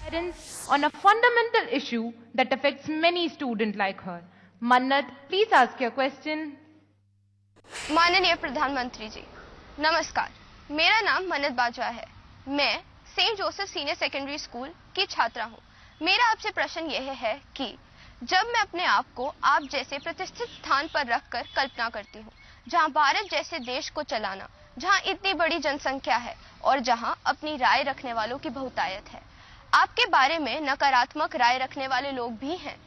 guidance on a fundamental issue that affects many students like her. Mannat, please ask your question. माननीय प्रधानमंत्री जी, नमस्कार। मेरा नाम मन्नत बाजवा है। मैं Saint Joseph senior secondary school की छात्रा हूँ। मेरा आपसे प्रश्न यह है कि जब मैं अपने आप को आप जैसे प्रतिष्ठित स्थान पर रखकर कल्पना करती हूँ, जहाँ भारत जैसे देश को चलाना, जहाँ इतनी बड़ी जनसंख्या है और जहाँ अपनी राय रखने वालों की बहुतायत है, आपके बारे में नकारात्मक राय रखने वाले लोग भी हैं।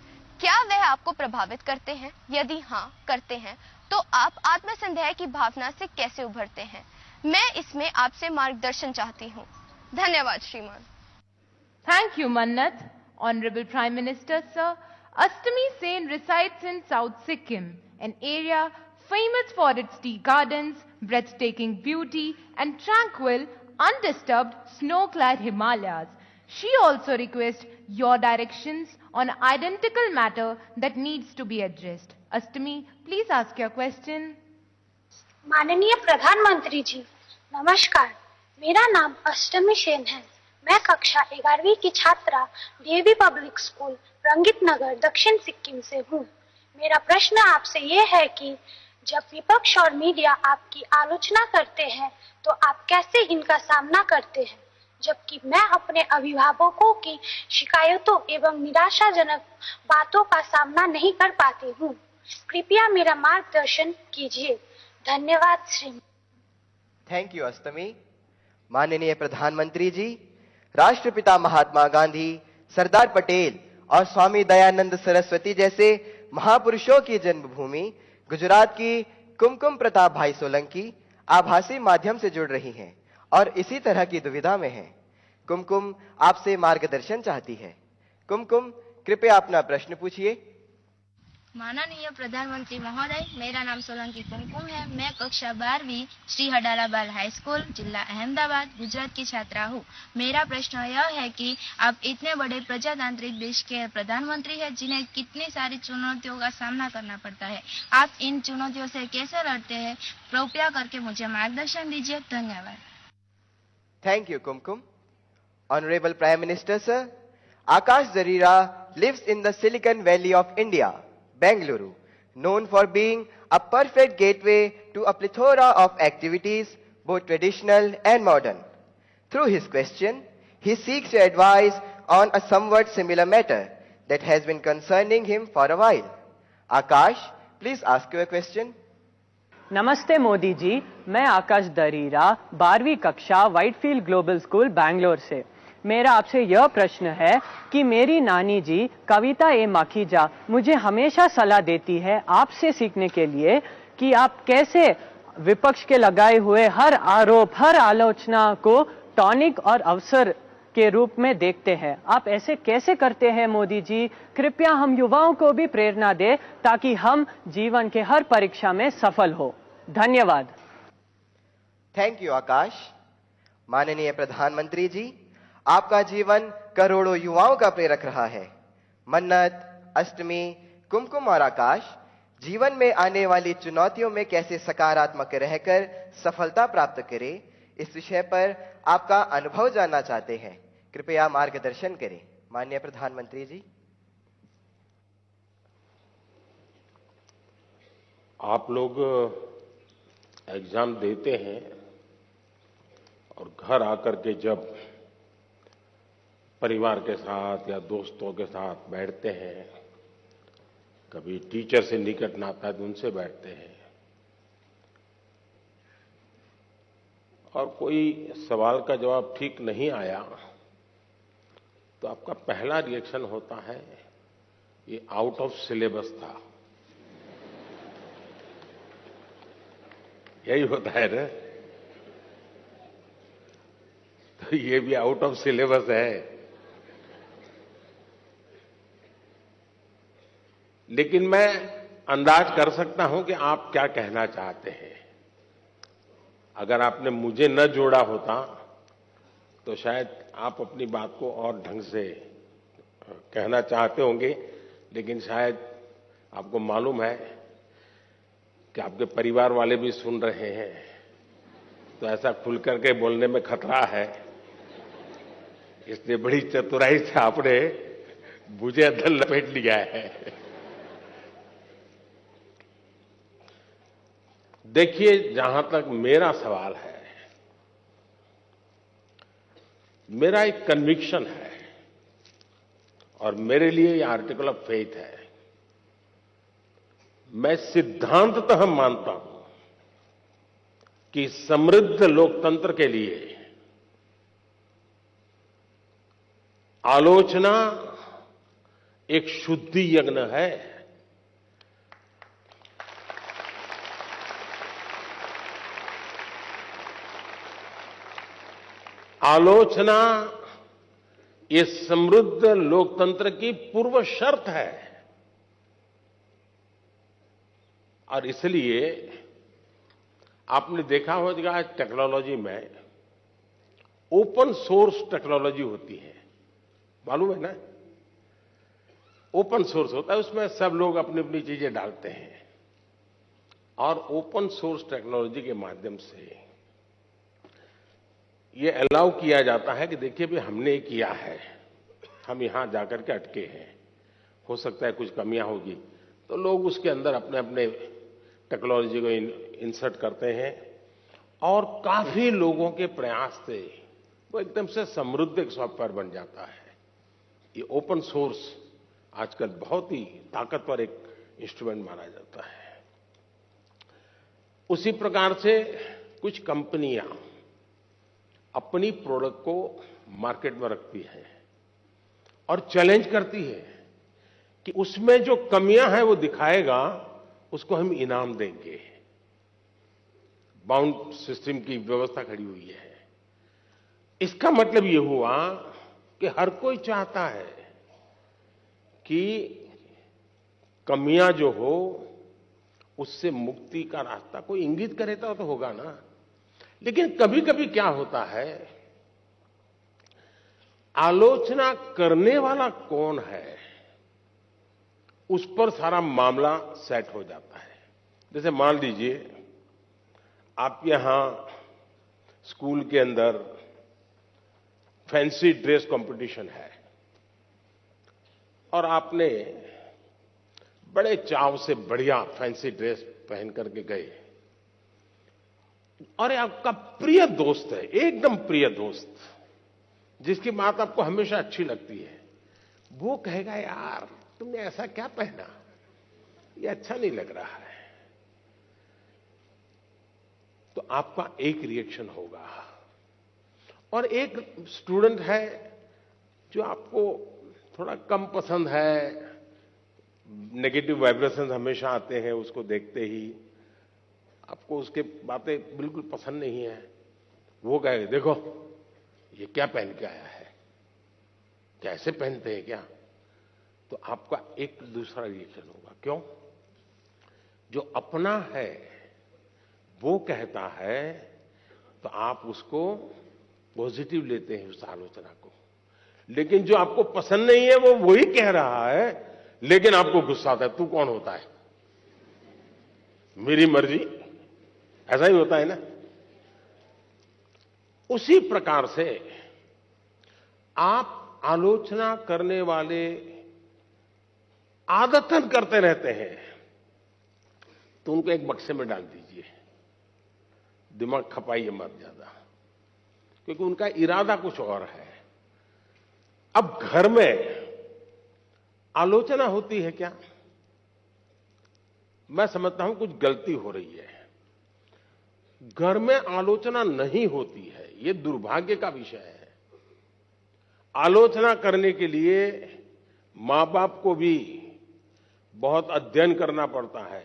क्या वह आपको प्रभावित करते हैं? यदि हाँ करते हैं, तो आप आत्मसंदेह की भावना से कैसे उभरते हैं? मैं इसमें आपसे मार्गदर्शन चाहती हूँ। धन्यवाद श्रीमान। Thank you, Mannat. Honorable Prime Minister, sir, Astami Sen resides in South Sikkim, an area famous for its tea gardens, breathtaking beauty, and tranquil, undisturbed, snow-clad Himalayas. She also requests your directions on identical matter that needs to be addressed. Astami, please ask your question. माननीय प्रधानमंत्री जी, नमस्कार। मेरा नाम अष्टमी सेन है। मैं कक्षा 11वीं की छात्रा डीएवी पब्लिक स्कूल रंगित नगर दक्षिण सिक्किम से हूँ। मेरा प्रश्न आपसे ये है कि जब विपक्ष और मीडिया आपकी आलोचना करते हैं तो आप कैसे इनका सामना करते हैं, जबकि मैं अपने अभिभावकों की शिकायतों एवं निराशाजनक बातों का सामना नहीं कर पाती हूँ। कृपया मेरा मार्गदर्शन कीजिए। धन्यवाद श्री। थैंक यू अष्टमी। माननीय प्रधानमंत्री जी, राष्ट्रपिता महात्मा गांधी, सरदार पटेल और स्वामी दयानंद सरस्वती जैसे महापुरुषों की जन्मभूमि गुजरात की कुमकुम प्रताप भाई सोलंकी आभासी माध्यम से जुड़ रही हैं और इसी तरह की दुविधा में हैं। कुमकुम आपसे मार्गदर्शन चाहती है। कुमकुम, कृपया अपना प्रश्न पूछिए। माननीय प्रधानमंत्री महोदय, मेरा नाम सोलंकी कुमकुम है। मैं कक्षा 12वीं श्री हडाला बाल हाई स्कूल, जिला अहमदाबाद, गुजरात की छात्रा हूँ। मेरा प्रश्न यह है कि आप इतने बड़े प्रजातांत्रिक देश के प्रधानमंत्री हैं, जिन्हें कितनी सारी चुनौतियों का सामना करना पड़ता है। आप इन चुनौतियों से कैसे लड़ते हैं? कृपया करके मुझे मार्गदर्शन दीजिए। धन्यवाद। Thank you Kumkum. Honourable prime minister sir, Akash Zarira lives in the Silicon Valley of India, Bengaluru, known for being a perfect gateway to a plethora of activities, both traditional and modern. Through his question, he seeks your advice on a somewhat similar matter that has been concerning him for a while. Akash, please ask your question. नमस्ते मोदी जी, मैं आकाश दरीरा 12वीं कक्षा Whitefield global school Bangalore से। मेरा आपसे यह प्रश्न है कि मेरी नानी जी कविता ए माखीजा मुझे हमेशा सलाह देती है आपसे सीखने के लिए कि आप कैसे विपक्ष के लगाए हुए हर आरोप, हर आलोचना को टॉनिक और अवसर के रूप में देखते हैं। आप ऐसे कैसे करते हैं मोदी जी? कृपया हम युवाओं को भी प्रेरणा दें ताकि हम जीवन के हर परीक्षा में सफल हो। धन्यवाद। थैंक यू आकाश। माननीय प्रधानमंत्री जी, आपका जीवन करोड़ों युवाओं का प्रेरक रहा है। मन्नत, अष्टमी, कुमकुम और आकाश जीवन में आने वाली चुनौतियों में कैसे सकारात्मक रहकर सफलता प्राप्त करें, इस विषय पर आपका अनुभव जानना चाहते हैं। कृपया मार्गदर्शन करें। माननीय प्रधानमंत्री जी। आप लोग एग्जाम देते हैं और घर आकर के जब परिवार के साथ या दोस्तों के साथ बैठते हैं, कभी टीचर से निकट नाता है तो उनसे बैठते हैं और कोई सवाल का जवाब ठीक नहीं आया तो आपका पहला रिएक्शन होता है ये आउट ऑफ सिलेबस था। यही होता है ना? तो ये भी आउट ऑफ सिलेबस है। लेकिन मैं अंदाज कर सकता हूं कि आप क्या कहना चाहते हैं। अगर आपने मुझे न जोड़ा होता तो शायद आप अपनी बात को और ढंग से कहना चाहते होंगे, लेकिन शायद आपको मालूम है कि आपके परिवार वाले भी सुन रहे हैं, तो ऐसा खुल करके बोलने में खतरा है। इसलिए बड़ी चतुराई से आपने मुझे अंदर लपेट लिया है। देखिए, जहां तक मेरा सवाल है, मेरा एक कन्विक्शन है और मेरे लिए ये आर्टिकल ऑफ फेथ है। मैं सिद्धांततः मानता हूं कि समृद्ध लोकतंत्र के लिए आलोचना एक शुद्धि यज्ञ है। आलोचना ये समृद्ध लोकतंत्र की पूर्व शर्त है और इसलिए आपने देखा होगा आज टेक्नोलॉजी में ओपन सोर्स टेक्नोलॉजी होती है, मालूम है ना? ओपन सोर्स होता है, उसमें सब लोग अपनी अपनी चीजें डालते हैं और ओपन सोर्स टेक्नोलॉजी के माध्यम से ये अलाउ किया जाता है कि देखिए भी हमने किया है, हम यहां जाकर के अटके हैं, हो सकता है कुछ कमियां होगी, तो लोग उसके अंदर अपने अपने टेक्नोलॉजी को इंसर्ट करते हैं और काफी लोगों के प्रयास से वो एकदम से समृद्ध एक सॉफ्टवेयर बन जाता है। ये ओपन सोर्स आजकल बहुत ही ताकतवर एक इंस्ट्रूमेंट माना जाता है। उसी प्रकार से कुछ कंपनियां अपनी प्रोडक्ट को मार्केट में रखती है और चैलेंज करती है कि उसमें जो कमियां हैं वो दिखाएगा, उसको हम इनाम देंगे। बाउंड सिस्टम की व्यवस्था खड़ी हुई है। इसका मतलब ये हुआ कि हर कोई चाहता है कि कमियां जो हो उससे मुक्ति का रास्ता कोई इंगित करे तो होगा ना। लेकिन कभी कभी क्या होता है, आलोचना करने वाला कौन है उस पर सारा मामला सेट हो जाता है। जैसे मान लीजिए आप यहां स्कूल के अंदर फैंसी ड्रेस कंपटीशन है और आपने बड़े चाव से बढ़िया फैंसी ड्रेस पहन करके गए और आपका प्रिय दोस्त है, एकदम प्रिय दोस्त, जिसकी बात आपको हमेशा अच्छी लगती है, वो कहेगा यार तुमने ऐसा क्या पहना, ये अच्छा नहीं लग रहा है, तो आपका एक रिएक्शन होगा। और एक स्टूडेंट है जो आपको थोड़ा कम पसंद है, नेगेटिव वाइब्रेशंस हमेशा आते हैं उसको देखते ही, आपको उसके बातें बिल्कुल पसंद नहीं है, वो कहेगा देखो ये क्या पहन के आया है, कैसे पहनते हैं क्या, तो आपका एक दूसरा रिएक्शन होगा। क्यों? जो अपना है वो कहता है तो आप उसको पॉजिटिव लेते हैं उस आलोचना को, लेकिन जो आपको पसंद नहीं है वो वही कह रहा है लेकिन आपको गुस्सा आता है, तू कौन होता है, मेरी मर्जी, ऐसा ही होता है ना। उसी प्रकार से आप आलोचना करने वाले आदतन करते रहते हैं तो उनको एक बक्से में डाल दीजिए, दिमाग खपाइए मत ज्यादा, क्योंकि उनका इरादा कुछ और है। अब घर में आलोचना होती है क्या? मैं समझता हूं कुछ गलती हो रही है। घर में आलोचना नहीं होती है, यह दुर्भाग्य का विषय है। आलोचना करने के लिए मां बाप को भी बहुत अध्ययन करना पड़ता है,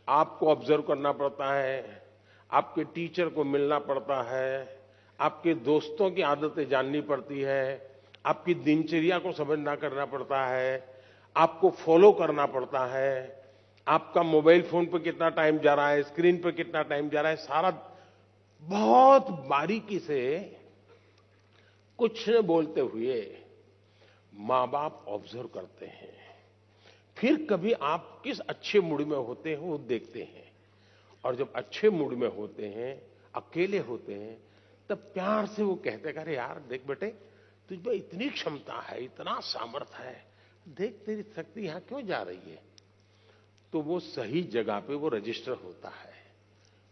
आपको ऑब्जर्व करना पड़ता है, आपके टीचर को मिलना पड़ता है, आपके दोस्तों की आदतें जाननी पड़ती है, आपकी दिनचर्या को समझना करना पड़ता है, आपको फॉलो करना पड़ता है, आपका मोबाइल फोन पर कितना टाइम जा रहा है, स्क्रीन पर कितना टाइम जा रहा है, सारा बहुत बारीकी से कुछ न बोलते हुए मां बाप ऑब्जर्व करते हैं। फिर कभी आप किस अच्छे मूड में होते हैं वो देखते हैं, और जब अच्छे मूड में होते हैं, अकेले होते हैं, तब प्यार से वो कहते हैं अरे यार देख बेटे तुझ में इतनी क्षमता है, इतना सामर्थ्य है, देख तेरी शक्ति यहां क्यों जा रही है। तो वो सही जगह पे वो रजिस्टर होता है,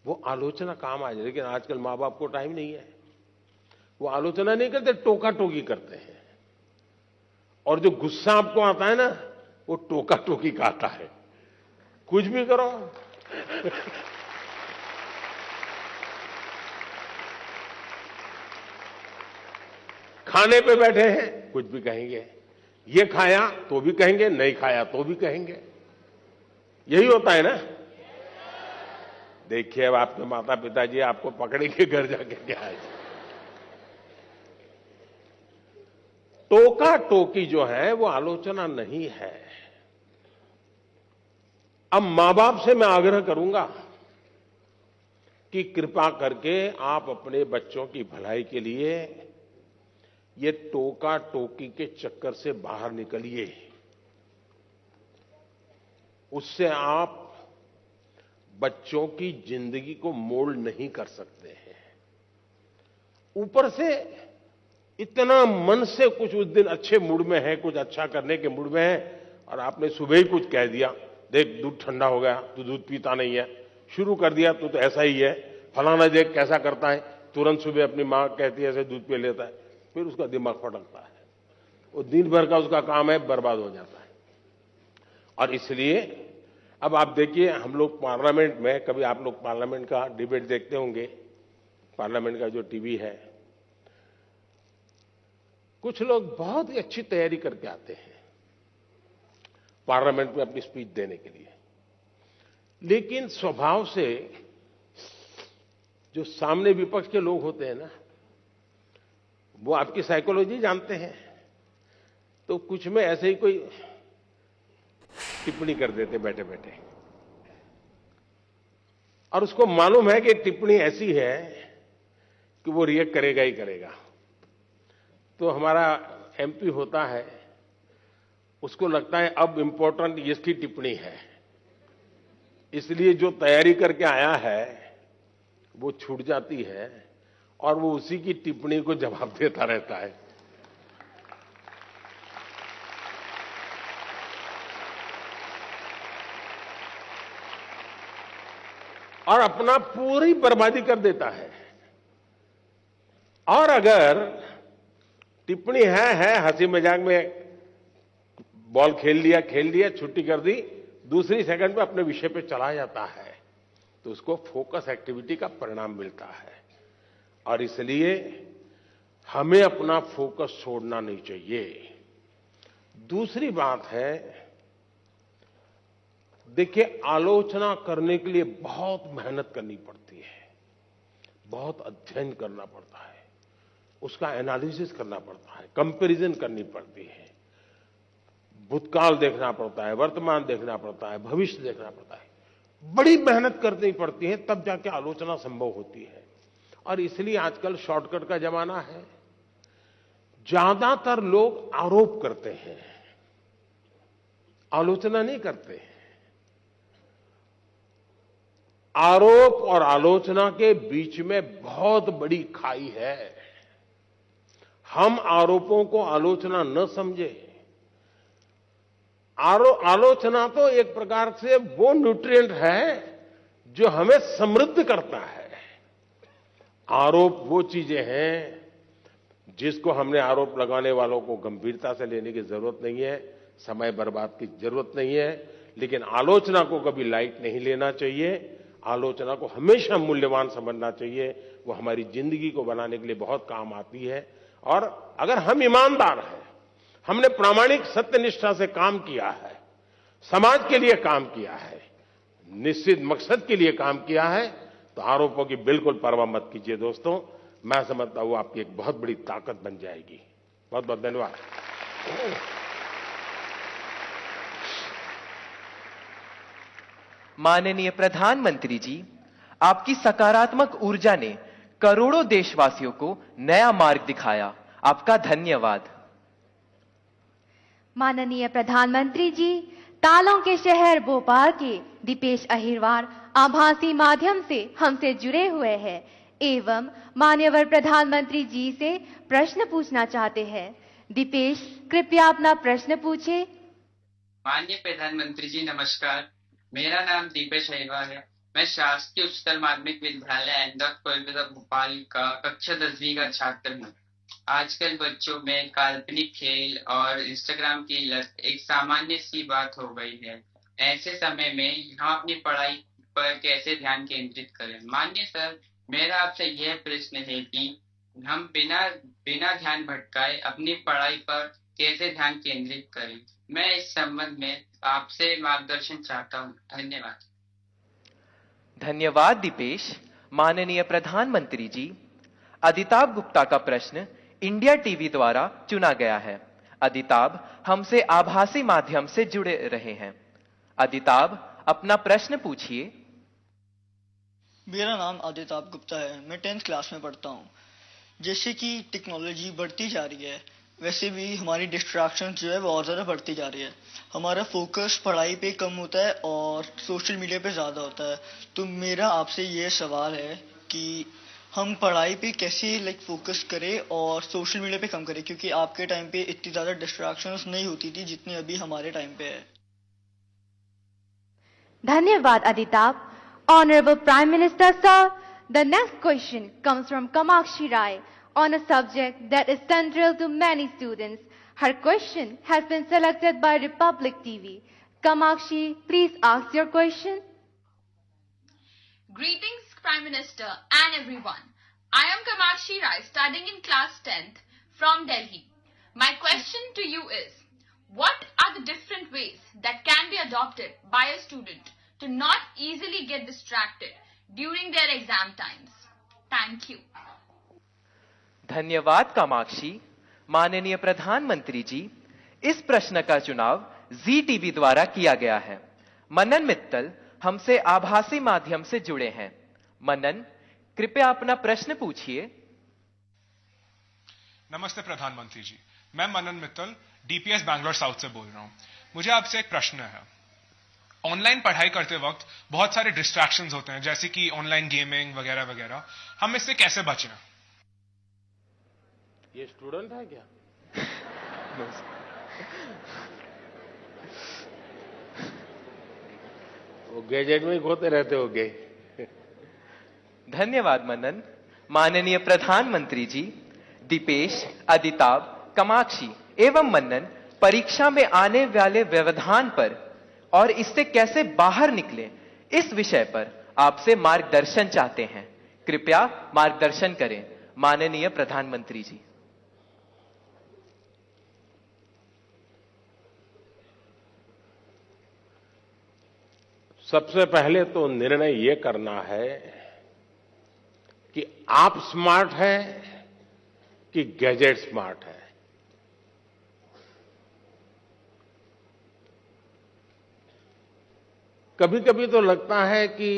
वो आलोचना काम आ जाए। लेकिन आजकल माँ बाप को टाइम नहीं है, वो आलोचना नहीं करते, टोका टोकी करते हैं। और जो गुस्सा आपको आता है ना, वो टोका टोकी का आता है। कुछ भी करो खाने पे बैठे हैं, कुछ भी कहेंगे, ये खाया तो भी कहेंगे, नहीं खाया तो भी कहेंगे। यही होता है ना। देखिए अब आपके माता पिताजी आपको पकड़ेंगे घर जाके क्या है। टोका टोकी जो है वो आलोचना नहीं है। अब मां बाप से मैं आग्रह करूंगा कि कृपा करके आप अपने बच्चों की भलाई के लिए ये टोका टोकी के चक्कर से बाहर निकलिए। उससे आप बच्चों की जिंदगी को मोल्ड नहीं कर सकते हैं। ऊपर से इतना मन से कुछ उस दिन अच्छे मूड में है, कुछ अच्छा करने के मूड में है, और आपने सुबह ही कुछ कह दिया, देख दूध ठंडा हो गया, तू दूध पीता नहीं है, शुरू कर दिया तू तो ऐसा ही है, फलाना देख कैसा करता है, तुरंत सुबह अपनी मां कहती है ऐसे दूध पी लेता है, फिर उसका दिमाग फटकता है, वो दिन भर का उसका काम है बर्बाद हो जाता है। और इसलिए अब आप देखिए, हम लोग पार्लियामेंट में, कभी आप लोग पार्लियामेंट का डिबेट देखते होंगे, पार्लियामेंट का जो टीवी है, कुछ लोग बहुत ही अच्छी तैयारी करके आते हैं पार्लियामेंट में अपनी स्पीच देने के लिए, लेकिन स्वभाव से जो सामने विपक्ष के लोग होते हैं ना, वो आपकी साइकोलॉजी जानते हैं, तो कुछ में ऐसे ही कोई टिप्पणी कर देते बैठे बैठे, और उसको मालूम है कि टिप्पणी ऐसी है कि वो रिएक्ट करेगा ही करेगा। तो हमारा एमपी होता है, उसको लगता है अब इंपॉर्टेंट इसकी टिप्पणी है, इसलिए जो तैयारी करके आया है वो छूट जाती है और वो उसी की टिप्पणी को जवाब देता रहता है। और अपना पूरी बर्बादी कर देता है। और अगर टिप्पणी है हंसी मजाक में, बॉल खेल लिया, छुट्टी कर दी, दूसरी सेकंड पे अपने विषय पे चला जाता है, तो उसको फोकस एक्टिविटी का परिणाम मिलता है। और इसलिए हमें अपना फोकस छोड़ना नहीं चाहिए। दूसरी बात है, देखिए आलोचना करने के लिए बहुत मेहनत करनी पड़ती है, बहुत अध्ययन करना पड़ता है, उसका एनालिसिस करना पड़ता है, कंपैरिजन करनी पड़ती है, भूतकाल देखना पड़ता है, वर्तमान देखना पड़ता है, भविष्य देखना पड़ता है, बड़ी मेहनत करनी पड़ती है, तब जाके आलोचना संभव होती है। और इसलिए आजकल शॉर्टकट का जमाना है। ज्यादातर लोग आरोप करते हैं, आलोचना नहीं करते हैं। आरोप और आलोचना के बीच में बहुत बड़ी खाई है। हम आरोपों को आलोचना न समझे। आलोचना तो एक प्रकार से वो न्यूट्रिएंट है जो हमें समृद्ध करता है। आरोप वो चीजें हैं जिसको हमने आरोप लगाने वालों को गंभीरता से लेने की जरूरत नहीं है, समय बर्बाद की जरूरत नहीं है। लेकिन आलोचना को कभी लाइट नहीं लेना चाहिए, आलोचना को हमेशा मूल्यवान समझना चाहिए। वो हमारी जिंदगी को बनाने के लिए बहुत काम आती है। और अगर हम ईमानदार हैं, हमने प्रामाणिक सत्यनिष्ठा से काम किया है, समाज के लिए काम किया है, निश्चित मकसद के लिए काम किया है, तो आरोपों की बिल्कुल परवाह मत कीजिए दोस्तों। मैं समझता हूं आपकी एक बहुत बड़ी ताकत बन जाएगी। बहुत बहुत धन्यवाद। माननीय प्रधानमंत्री जी, आपकी सकारात्मक ऊर्जा ने करोड़ों देशवासियों को नया मार्ग दिखाया। आपका धन्यवाद। माननीय प्रधानमंत्री जी, तालों के शहर भोपाल के दीपेश अहिरवार आभासी माध्यम से हमसे जुड़े हुए हैं। एवं माननीय प्रधानमंत्री जी से प्रश्न पूछना चाहते हैं। दीपेश, कृपया अपना प्रश्न पूछे। माननीय प्रधानमंत्री जी नमस्कार, मेरा नाम दीपेश अहिवा है। मैं शासकीय उच्चतर माध्यमिक विद्यालय अहमदाबाद कोलकाता भोपाल का कक्षा 10वीं का छात्र हूँ। आजकल बच्चों में काल्पनिक खेल और इंस्टाग्राम की लत एक सामान्य सी बात हो गई है। ऐसे समय में हम अपनी पढ़ाई पर कैसे ध्यान केंद्रित करें? माननीय सर, मेरा आपसे यह प्रश्न है कि हम बिना ध्यान भटकाए अपनी पढ़ाई पर कैसे ध्यान केंद्रित करें? मैं इस संबंध में आपसे मार्गदर्शन चाहता हूँ। धन्यवाद। धन्यवाद दीपेश। माननीय प्रधानमंत्री जी, अदिताभ गुप्ता का प्रश्न इंडिया टीवी द्वारा चुना गया है। अदिताभ हमसे आभासी माध्यम से जुड़े रहे हैं। अदिताभ, अपना प्रश्न पूछिए। मेरा नाम अदिताभ गुप्ता है। मैं 10th क्लास में पढ़ता हूँ। जैसे कि टेक्नोलॉजी बढ़ती जा रही है, वैसे भी हमारी डिस्ट्रैक्शन जो है वो और ज़्यादा बढ़ती जा रही है। हमारा फोकस पढ़ाई पे कम होता है और सोशल मीडिया पे ज़्यादा होता है। तो मेरा आपसे ये सवाल है कि हम पढ़ाई पे कैसे फोकस करें और सोशल मीडिया पे कम करें, क्योंकि आपके टाइम पे इतनी ज़्यादा डिस्ट्रैक्शंस नहीं होती थी जितनी अभी हमारे टाइम पे है। धन्यवाद अदिताभ। Honorable Prime Minister Sir, the next question comes from Kamakshi Rai on a subject that is central to many students. Her question has been selected by Republic TV. Kamakshi, please ask your question. Greetings, Prime Minister and everyone. I am Kamakshi Rai, studying in class 10th from Delhi. My question to you is, what are the different ways that can be adopted by a student to not easily get distracted during their exam times? Thank you. धन्यवाद कामाक्षी। माननीय प्रधानमंत्री जी, इस प्रश्न का चुनाव जी TV द्वारा किया गया है। मनन मित्तल हमसे आभासी माध्यम से जुड़े हैं। मनन, कृपया अपना प्रश्न पूछिए। नमस्ते प्रधानमंत्री जी, मैं मनन मित्तल डीपीएस बैंगलोर साउथ से बोल रहा हूं। मुझे आपसे एक प्रश्न है। ऑनलाइन पढ़ाई करते वक्त बहुत सारे डिस्ट्रैक्शंस होते हैं, जैसे कि ऑनलाइन गेमिंग वगैरह वगैरह। हम इससे कैसे बचें? ये स्टूडेंट है क्या? वो गैजेट में खोते रहते होगे। धन्यवाद मनन। माननीय प्रधानमंत्री जी, दीपेश, अदिताभ, कामाक्षी एवं मनन परीक्षा में आने वाले व्यवधान पर और इससे कैसे बाहर निकलें, इस विषय पर आपसे मार्गदर्शन चाहते हैं। कृपया मार्गदर्शन करें माननीय प्रधानमंत्री जी। सबसे पहले तो निर्णय ये करना है कि आप स्मार्ट हैं कि गैजेट स्मार्ट है। कभी कभी तो लगता है कि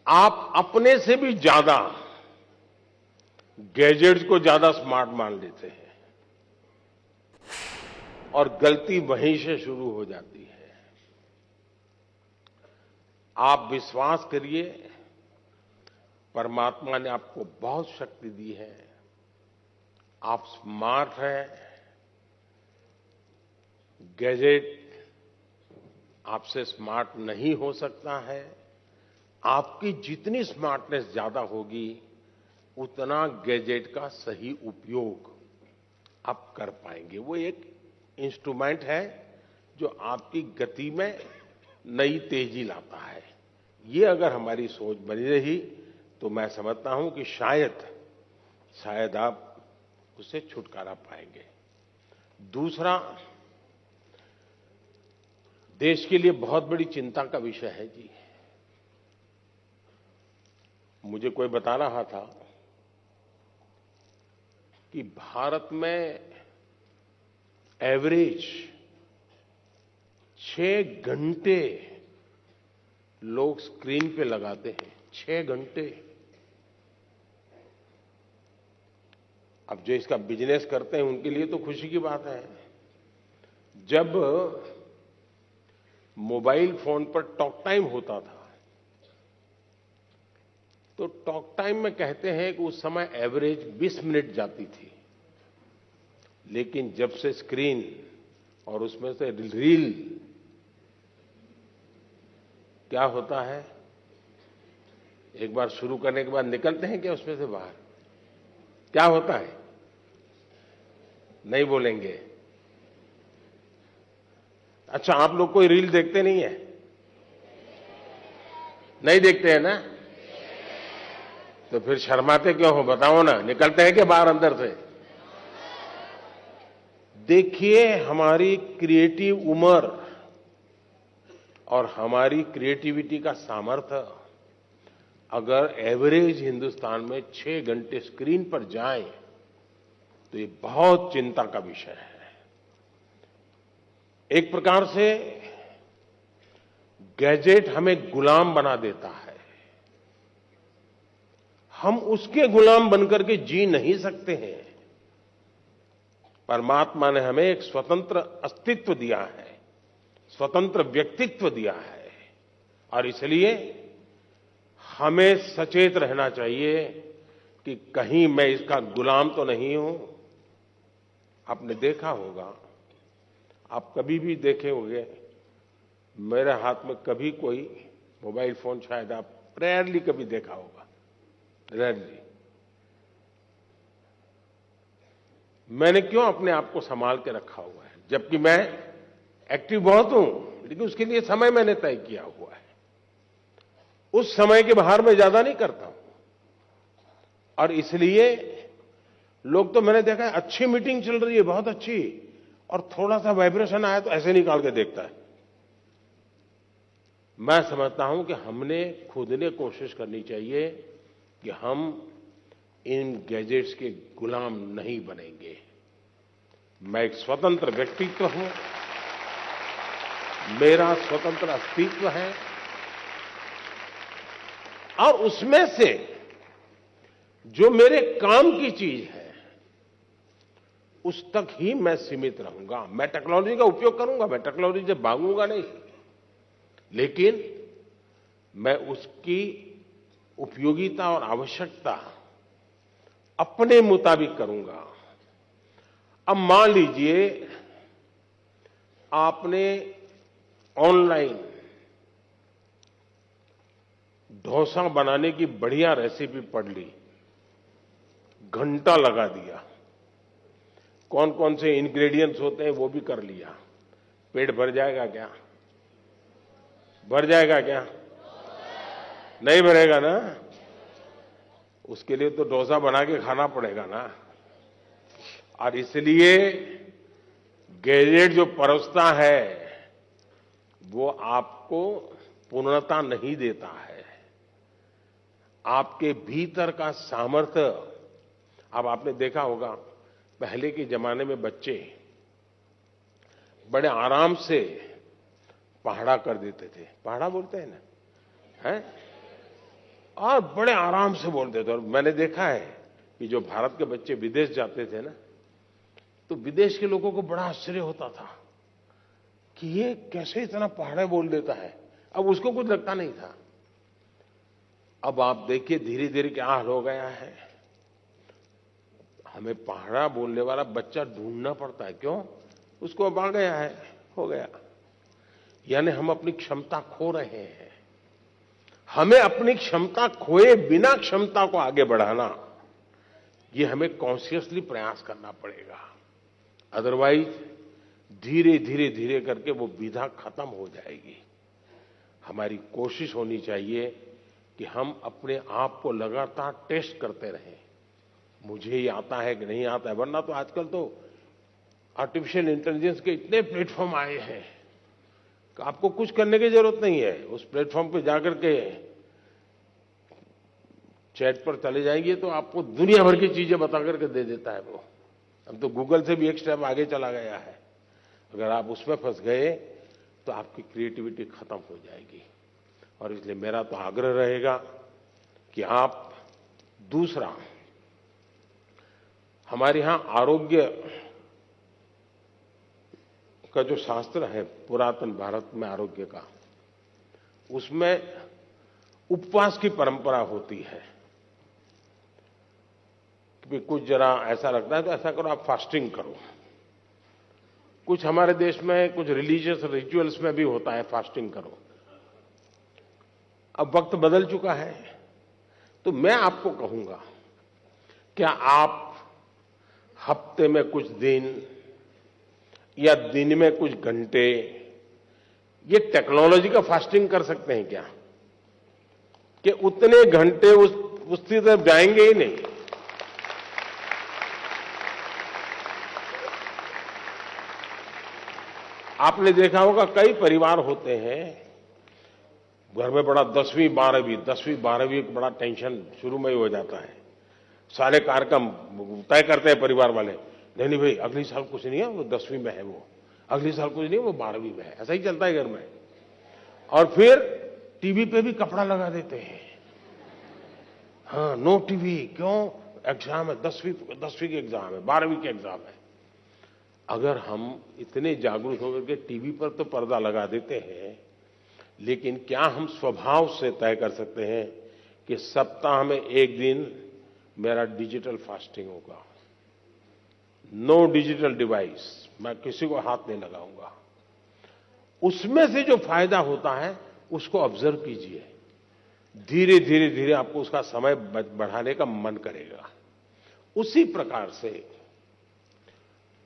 आप अपने से भी ज्यादा गैजेट्स को ज्यादा स्मार्ट मान लेते हैं और गलती वहीं से शुरू हो जाती है। आप विश्वास करिए, परमात्मा ने आपको बहुत शक्ति दी है। आप स्मार्ट हैं। गैजेट आपसे स्मार्ट नहीं हो सकता है। आपकी जितनी स्मार्टनेस ज्यादा होगी, उतना गैजेट का सही उपयोग आप कर पाएंगे। वो एक इंस्ट्रूमेंट है जो आपकी गति में नई तेजी लाता है। ये अगर हमारी सोच बनी रही तो मैं समझता हूं कि शायद आप उससे छुटकारा पाएंगे। दूसरा, देश के लिए बहुत बड़ी चिंता का विषय है जी। मुझे कोई बता रहा था कि भारत में एवरेज 6 घंटे लोग स्क्रीन पे लगाते हैं। 6 घंटे। अब जो इसका बिजनेस करते हैं उनके लिए तो खुशी की बात है। जब मोबाइल फोन पर टॉक टाइम होता था तो टॉक टाइम में कहते हैं कि उस समय एवरेज 20 मिनट जाती थी, लेकिन जब से स्क्रीन और उसमें से रील, क्या होता है, एक बार शुरू करने के बाद निकलते हैं क्या उसमें से बाहर? क्या होता है? नहीं बोलेंगे। अच्छा, आप लोग कोई रील देखते नहीं है? नहीं देखते हैं ना? तो फिर शर्माते क्यों हो, बताओ ना। निकलते हैं क्या बाहर अंदर से? देखिए, हमारी क्रिएटिव उम्र और हमारी क्रिएटिविटी का सामर्थ्य अगर एवरेज हिंदुस्तान में 6 घंटे स्क्रीन पर जाए तो ये बहुत चिंता का विषय है। एक प्रकार से गैजेट हमें गुलाम बना देता है। हम उसके गुलाम बनकर के जी नहीं सकते हैं। परमात्मा ने हमें एक स्वतंत्र अस्तित्व दिया है, स्वतंत्र व्यक्तित्व दिया है, और इसलिए हमें सचेत रहना चाहिए कि कहीं मैं इसका गुलाम तो नहीं हूं। आपने देखा होगा, आप कभी भी देखे होंगे, मेरे हाथ में कभी कोई मोबाइल फोन शायद आप रेयरली कभी देखा होगा, रेयरली। मैंने क्यों अपने आप को संभाल के रखा हुआ है, जबकि मैं एक्टिव बहुत हूं, लेकिन उसके लिए समय मैंने तय किया हुआ है। उस समय के बाहर मैं ज्यादा नहीं करता हूं, और इसलिए लोग तो मैंने देखा है, अच्छी मीटिंग चल रही है, बहुत अच्छी, और थोड़ा सा वाइब्रेशन आया तो ऐसे निकाल के देखता है। मैं समझता हूं कि हमने खुद ने कोशिश करनी चाहिए कि हम इन गैजेट्स के गुलाम नहीं बनेंगे। मैं एक स्वतंत्र व्यक्तित्व हूं, मेरा स्वतंत्र अस्तित्व है, और उसमें से जो मेरे काम की चीज है उस तक ही मैं सीमित रहूंगा। मैं टेक्नोलॉजी का उपयोग करूंगा, मैं टेक्नोलॉजी से भागूंगा नहीं, लेकिन मैं उसकी उपयोगिता और आवश्यकता अपने मुताबिक करूंगा। अब मान लीजिए आपने ऑनलाइन डोसा बनाने की बढ़िया रेसिपी पढ़ ली, घंटा लगा दिया, कौन कौन से इंग्रेडिएंट्स होते हैं वो भी कर लिया, पेट भर जाएगा क्या? भर जाएगा क्या? नहीं भरेगा ना। उसके लिए तो डोसा बना के खाना पड़ेगा ना। और इसलिए गैजेट जो परोसता है वो आपको पूर्णता नहीं देता है। आपके भीतर का सामर्थ्य, अब आपने देखा होगा पहले के जमाने में बच्चे बड़े आराम से पहाड़ा कर देते थे, पहाड़ा बोलते हैं ना, हैं? और बड़े आराम से बोलते थे। और मैंने देखा है कि जो भारत के बच्चे विदेश जाते थे ना, तो विदेश के लोगों को बड़ा आश्चर्य होता था कि ये कैसे इतना पहाड़ा बोल देता है। अब उसको कुछ लगता नहीं था। अब आप देखिए धीरे धीरे क्या हाल हो गया है। हमें पहाड़ा बोलने वाला बच्चा ढूंढना पड़ता है। क्यों? उसको अब आ गया है, हो गया। यानी हम अपनी क्षमता खो रहे हैं। हमें अपनी क्षमता खोए बिना क्षमता को आगे बढ़ाना, ये हमें कॉन्शियसली प्रयास करना पड़ेगा। अदरवाइज धीरे धीरे धीरे करके वो विधा खत्म हो जाएगी। हमारी कोशिश होनी चाहिए कि हम अपने आप को लगातार टेस्ट करते रहें, मुझे ये आता है कि नहीं आता है। वरना तो आजकल तो आर्टिफिशियल इंटेलिजेंस के इतने प्लेटफॉर्म आए हैं कि आपको कुछ करने की जरूरत नहीं है। उस प्लेटफॉर्म पे जाकर के चैट पर चले जाएंगे तो आपको दुनिया भर की चीजें बता करके दे देता है वो। अब तो गूगल से भी एक स्टेप आगे चला गया है। अगर आप उसमें फंस गए तो आपकी क्रिएटिविटी खत्म हो जाएगी। और इसलिए मेरा तो आग्रह रहेगा कि आप, दूसरा, हमारे यहां आरोग्य का जो शास्त्र है पुरातन भारत में आरोग्य का, उसमें उपवास की परंपरा होती है कि कुछ जरा ऐसा लगता है तो ऐसा करो, आप फास्टिंग करो। कुछ हमारे देश में कुछ रिलीजियस रिचुअल्स में भी होता है फास्टिंग करो। अब वक्त बदल चुका है, तो मैं आपको कहूंगा, क्या आप हफ्ते में कुछ दिन या दिन में कुछ घंटे ये टेक्नोलॉजी का फास्टिंग कर सकते हैं क्या? कि उतने घंटे उसकी तरफ जाएंगे ही नहीं। आपने देखा होगा कई परिवार होते हैं, घर में बड़ा 10वीं 12वीं बड़ा टेंशन शुरू में ही हो जाता है। सारे कार्यक्रम तय करते हैं परिवार वाले, नहीं भाई अगली साल कुछ नहीं है, वो 10वीं में है, वो अगली साल कुछ नहीं, वो 12वीं में है। ऐसा ही चलता है घर में। और फिर टीवी पे भी कपड़ा लगा देते हैं, हाँ नो टीवी, क्यों? एग्जाम है, 10वीं के एग्जाम है, 12वीं के एग्जाम है। अगर हम इतने जागरूक होकर के टीवी पर तो पर्दा लगा देते हैं, लेकिन क्या हम स्वभाव से तय कर सकते हैं कि सप्ताह में एक दिन मेरा डिजिटल फास्टिंग होगा, नो डिजिटल डिवाइस, मैं किसी को हाथ नहीं लगाऊंगा। उसमें से जो फायदा होता है उसको ऑब्जर्व कीजिए, धीरे धीरे आपको उसका समय बढ़ाने का मन करेगा। उसी प्रकार से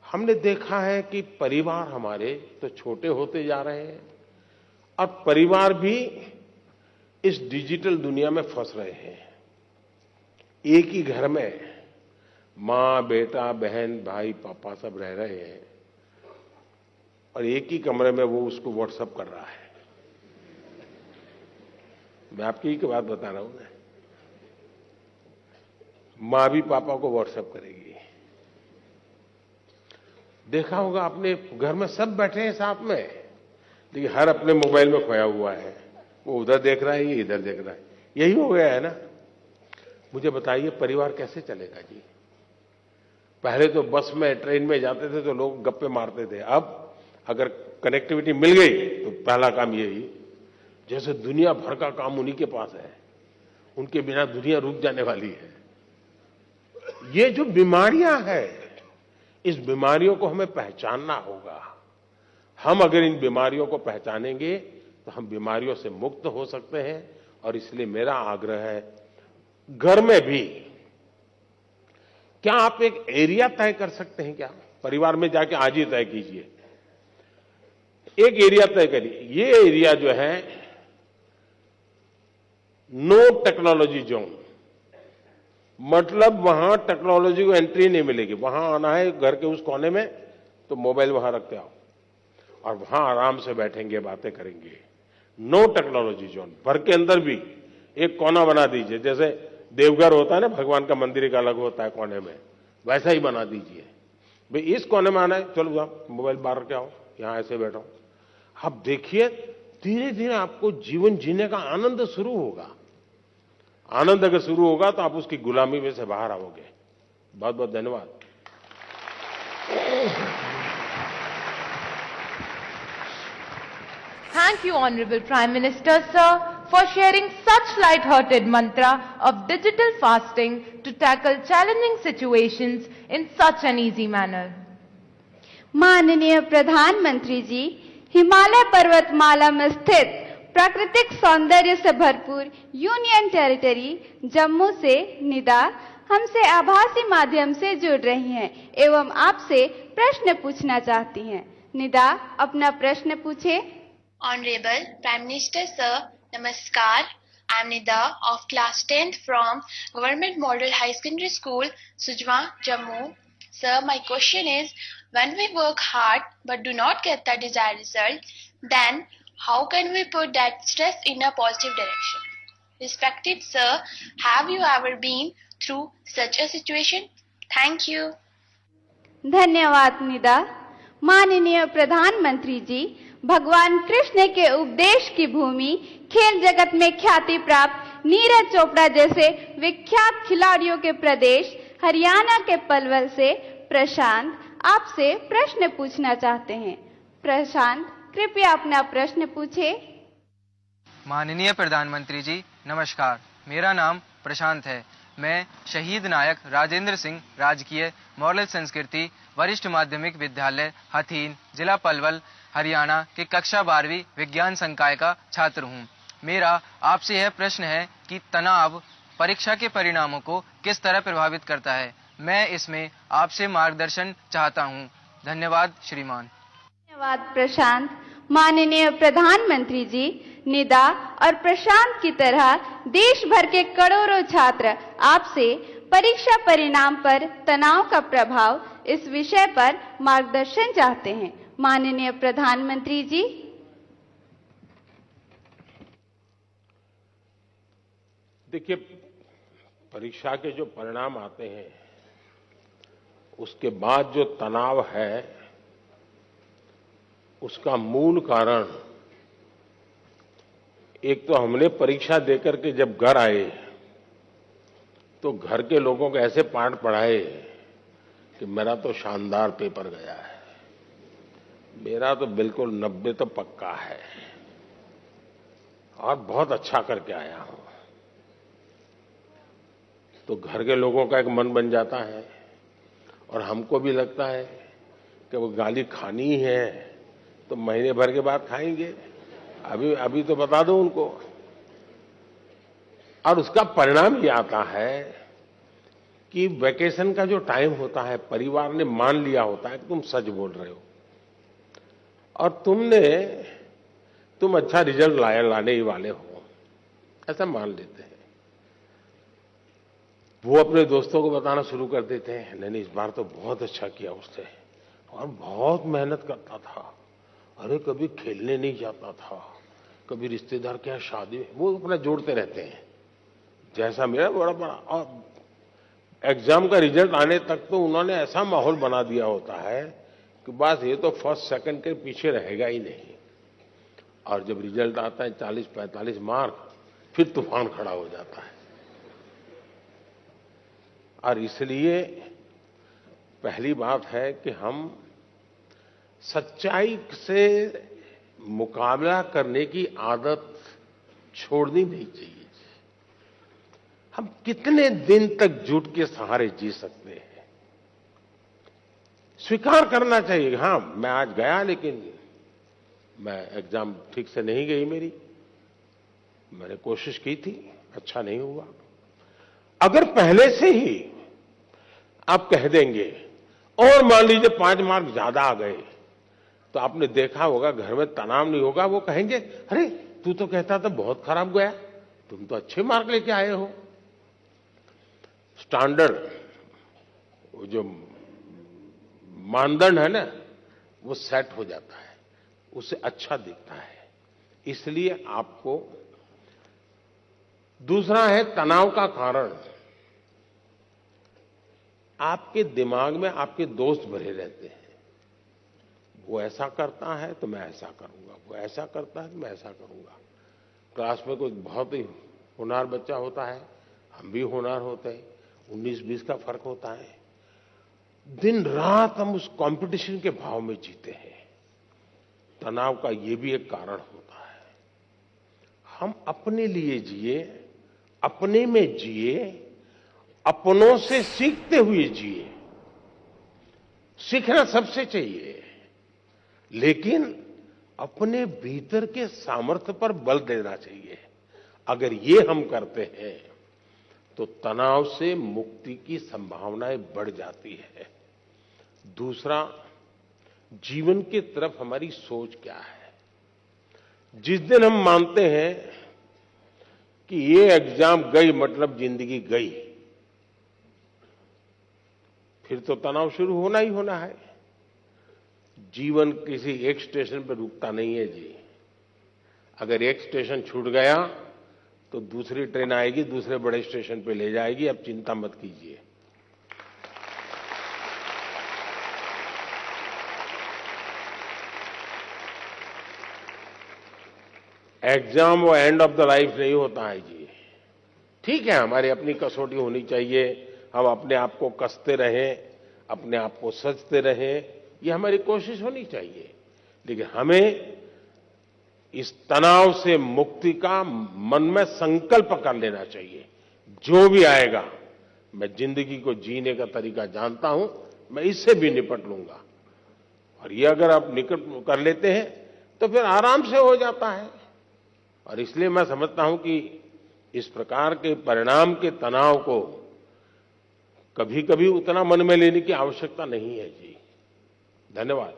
हमने देखा है कि परिवार हमारे तो छोटे होते जा रहे हैं और परिवार भी इस डिजिटल दुनिया में फंस रहे हैं। एक ही घर में मां, बेटा, बहन, भाई, पापा सब रह रहे हैं और एक ही कमरे में वो उसको व्हाट्सएप कर रहा है। मैं आपकी ही बात बता रहा हूं ना, मां भी पापा को व्हाट्सएप करेगी। देखा होगा आपने, घर में सब बैठे हैं साथ में, लेकिन हर अपने मोबाइल में खोया हुआ है, वो उधर देख रहा है, ये इधर देख रहा है। यही हो गया है ना। मुझे बताइए परिवार कैसे चलेगा जी? पहले तो बस में, ट्रेन में जाते थे तो लोग गप्पे मारते थे, अब अगर कनेक्टिविटी मिल गई तो पहला काम यही, जैसे दुनिया भर का काम उन्हीं के पास है, उनके बिना दुनिया रुक जाने वाली है। ये जो बीमारियां हैं, इस बीमारियों को हमें पहचानना होगा। हम अगर इन बीमारियों को पहचानेंगे तो हम बीमारियों से मुक्त हो सकते हैं। और इसलिए मेरा आग्रह है, घर में भी क्या आप एक एरिया तय कर सकते हैं क्या? परिवार में जाके आज ही तय कीजिए, एक एरिया तय करिए। ये एरिया जो है नो टेक्नोलॉजी जोन, मतलब वहां टेक्नोलॉजी को एंट्री नहीं मिलेगी। वहां आना है घर के उस कोने में तो मोबाइल वहां रखते आओ और वहां आराम से बैठेंगे, बातें करेंगे। No technology zone. घर के अंदर भी एक कोना बना दीजिए, जैसे देवघर होता है ना, भगवान का मंदिर एक अलग होता है कोने में, वैसा ही बना दीजिए। भाई इस कोने में आना है, चलो जाओ मोबाइल बाहर रख के आओ, यहां ऐसे बैठो। अब देखिए धीरे धीरे आपको जीवन जीने का आनंद शुरू होगा। आनंद अगर शुरू होगा तो आप उसकी गुलामी में से बाहर आओगे। बहुत बहुत धन्यवाद। Thank you, Honorable Prime Minister, sir, for sharing such light-hearted mantra of digital fasting to tackle challenging situations in such an easy manner. माननीय प्रधानमंत्री जी, हिमालय पर्वतमाला में स्थित प्राकृतिक सौंदर्य से भरपूर यूनियन टेरिटरी जम्मू से निदा हमसे आभासी माध्यम से जुड़ रही हैं एवं आपसे प्रश्न पूछना चाहती हैं। निदा, अपना प्रश्न पूछे। Honorable Prime Minister Sir, Namaskar. I am Nida of class 10th from Government Model High Secondary School, Sujwa, Jammu. Sir, my question is, when we work hard but do not get the desired result, then how can we put that stress in a positive direction? Respected Sir, have you ever been through such a situation? Thank you. धन्यवाद निदा। माननीय प्रधानमंत्री जी, भगवान कृष्ण के उपदेश की भूमि, खेल जगत में ख्याति प्राप्त नीरज चोपड़ा जैसे विख्यात खिलाड़ियों के प्रदेश हरियाणा के पलवल से प्रशांत आपसे प्रश्न पूछना चाहते हैं। प्रशांत, कृपया अपना प्रश्न पूछे। माननीय प्रधानमंत्री जी, नमस्कार, मेरा नाम प्रशांत है। मैं शहीद नायक राजेंद्र सिंह राजकीय मॉडल संस्कृति वरिष्ठ माध्यमिक विद्यालय हथीन, जिला पलवल, हरियाणा के कक्षा 12वीं विज्ञान संकाय का छात्र हूँ। मेरा आपसे यह प्रश्न है कि तनाव परीक्षा के परिणामों को किस तरह प्रभावित करता है। मैं इसमें आपसे मार्गदर्शन चाहता हूँ। धन्यवाद श्रीमान। धन्यवाद प्रशांत। माननीय प्रधानमंत्री जी, निदा और प्रशांत की तरह देश भर के करोड़ों छात्र आपसे परीक्षा परिणाम पर तनाव का प्रभाव इस विषय पर मार्गदर्शन चाहते हैं। माननीय प्रधानमंत्री जी। देखिए, परीक्षा के जो परिणाम आते हैं उसके बाद जो तनाव है उसका मूल कारण, एक तो हमने परीक्षा देकर के जब घर आए तो घर के लोगों को ऐसे पाठ पढ़ाए कि मेरा तो शानदार पेपर गया है, मेरा तो बिल्कुल 90 तो पक्का है और बहुत अच्छा करके आया हूं। तो घर के लोगों का एक मन बन जाता है और हमको भी लगता है कि वो गाली खानी ही है तो महीने भर के बाद खाएंगे, अभी तो बता दो उनको। और उसका परिणाम ये आता है कि वैकेशन का जो टाइम होता है, परिवार ने मान लिया होता है कि तुम सच बोल रहे हो और तुम अच्छा रिजल्ट लाने ही वाले हो, ऐसा मान लेते हैं। वो अपने दोस्तों को बताना शुरू कर देते हैं, नहीं इस बार तो बहुत अच्छा किया उसने और बहुत मेहनत करता था, अरे कभी खेलने नहीं जाता था, कभी रिश्तेदार के यहाँ शादी में, वो अपना जोड़ते रहते हैं जैसा मेरा बड़ा। और एग्जाम का रिजल्ट आने तक तो उन्होंने ऐसा माहौल बना दिया होता है कि बस ये तो फर्स्ट सेकंड के पीछे रहेगा ही नहीं। और जब रिजल्ट आता है 40-45 मार्क, फिर तूफान खड़ा हो जाता है। और इसलिए पहली बात है कि हम सच्चाई से मुकाबला करने की आदत छोड़नी नहीं चाहिए। हम कितने दिन तक झूठ के सहारे जी सकते हैं? स्वीकार करना चाहिए, हाँ मैं आज गया लेकिन मैं एग्जाम ठीक से नहीं गई मेरी, मैंने कोशिश की थी, अच्छा नहीं हुआ। अगर पहले से ही आप कह देंगे और मान लीजिए 5 मार्क ज्यादा आ गए तो आपने देखा होगा घर में तनाव नहीं होगा। वो कहेंगे अरे तू तो कहता था बहुत खराब गया, तुम तो अच्छे मार्क लेके आए हो। स्टैंडर्ड वो जो मानदंड है ना, वो सेट हो जाता है, उससे अच्छा दिखता है। इसलिए आपको, दूसरा है तनाव का कारण, आपके दिमाग में आपके दोस्त भरे रहते हैं। वो ऐसा करता है तो मैं ऐसा करूंगा, वो ऐसा करता है तो मैं ऐसा करूंगा। क्लास में कोई बहुत ही होनहार बच्चा होता है, हम भी होनहार होते हैं, 19-20 का फर्क होता है। दिन रात हम उस कंपटीशन के भाव में जीते हैं। तनाव का ये भी एक कारण होता है। हम अपने लिए जिए, अपने में जिए, अपनों से सीखते हुए जिए। सीखना सबसे चाहिए, लेकिन अपने भीतर के सामर्थ्य पर बल देना चाहिए। अगर ये हम करते हैं तो तनाव से मुक्ति की संभावनाएं बढ़ जाती है। दूसरा, जीवन की तरफ हमारी सोच क्या है। जिस दिन हम मानते हैं कि ये एग्जाम गई मतलब जिंदगी गई, फिर तो तनाव शुरू होना ही होना है। जीवन किसी एक स्टेशन पर रुकता नहीं है जी। अगर एक स्टेशन छूट गया तो दूसरी ट्रेन आएगी, दूसरे बड़े स्टेशन पे ले जाएगी। अब चिंता मत कीजिए। एग्जाम वो एंड ऑफ द लाइफ नहीं होता है जी। ठीक है, हमारी अपनी कसौटी होनी चाहिए, हम अपने आप को कसते रहें, अपने आप को सजते रहें, ये हमारी कोशिश होनी चाहिए। लेकिन हमें इस तनाव से मुक्ति का मन में संकल्प कर लेना चाहिए। जो भी आएगा, मैं जिंदगी को जीने का तरीका जानता हूं, मैं इससे भी निपट लूंगा। और ये अगर आप निकट कर लेते हैं तो फिर आराम से हो जाता है। और इसलिए मैं समझता हूं कि इस प्रकार के परिणाम के तनाव को कभी कभी उतना मन में लेने की आवश्यकता नहीं है जी। धन्यवाद।